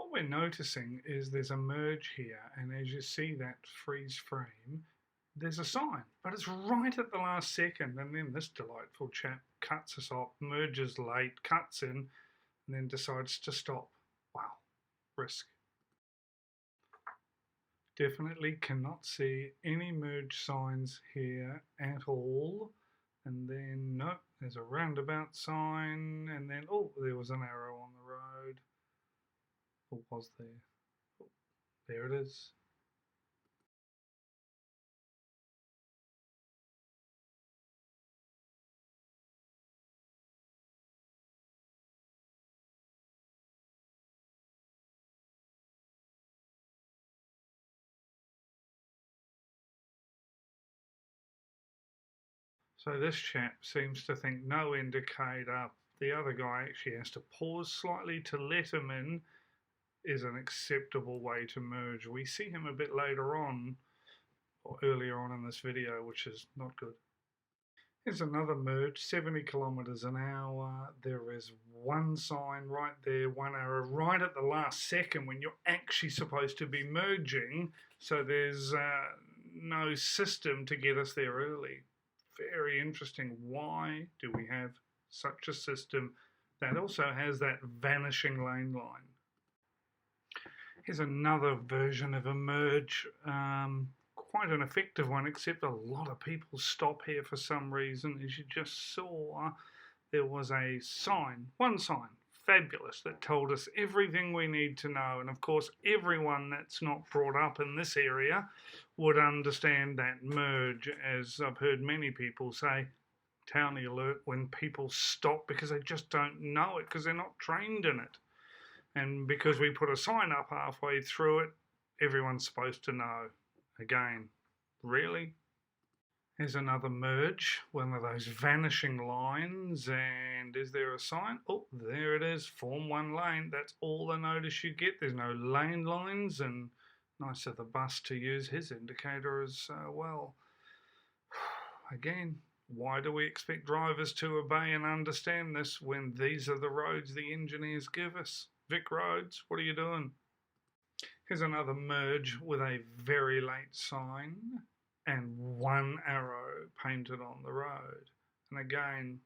What we're noticing is there's a merge here, and as you see that freeze frame, there's a sign, but it's right at the last second, and then this delightful chap cuts us off, merges late, cuts in, and then decides to stop. Wow, risk. Definitely cannot see any merge signs here at all. And then, no, there's a roundabout sign, and then, oh, there was an arrow on the road. Or was there? Oh, there it is. So this chap seems to think no indicator. The other guy actually has to pause slightly to let him in is an acceptable way to merge. We see him a bit later on, or earlier on in this video, which is not good. Here's another merge, 70 kilometers an hour. There is one sign right there, one arrow right at the last second when you're actually supposed to be merging. So there's no system to get us there early. Very interesting. Why do we have such a system that also has that vanishing lane line? Here's another version of a merge. Quite an effective one, except a lot of people stop here for some reason. As you just saw, there was a sign, one sign, fabulous, that told us everything we need to know. And of course, everyone that's not brought up in this area would understand that merge, as I've heard many people say, townie alert, when people stop because they just don't know it, because they're not trained in it. And because we put a sign up halfway through it, everyone's supposed to know. Again, really? Here's another merge, one of those vanishing lines, and is there a sign? Oh, there it is, form one lane. That's all the notice you get. There's no lane lines, and nice of the bus to use his indicator as well. Again, why do we expect drivers to obey and understand this when these are the roads the engineers give us? Vic Roads, what are you doing? Here's another merge with a very late sign and one arrow painted on the road. And again,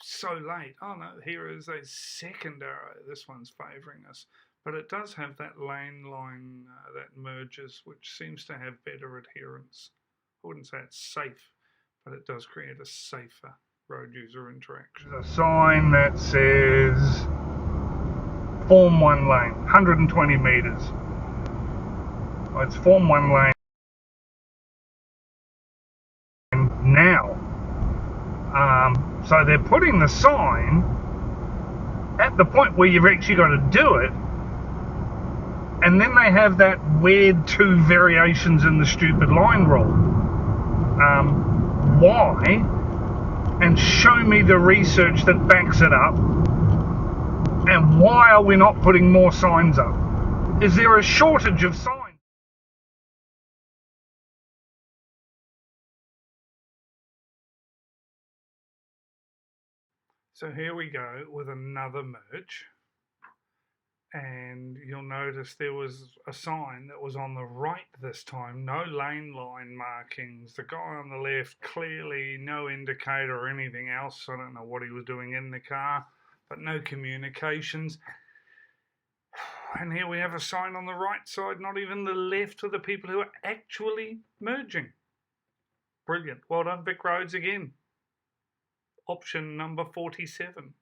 so late. Oh no, here is a second arrow. This one's favouring us. But it does have that lane line that merges, which seems to have better adherence. I wouldn't say it's safe, but it does create a safer road user interaction. There's a sign that says Form 1 lane, 120 metres. Well, it's Form 1 lane now. So they're putting the sign at the point where you've actually got to do it, and then they have that weird two variations in the stupid line rule. Why? And show me the research that backs it up. And why are we not putting more signs up? Is there a shortage of signs? So here we go with another merge. And you'll notice there was a sign that was on the right this time, no lane line markings. The guy on the left, clearly no indicator or anything else. I don't know what he was doing in the car, but no communications. And here we have a sign on the right side, not even the left of the people who are actually merging. Brilliant. Well done, Vic Roads again. Option number 47.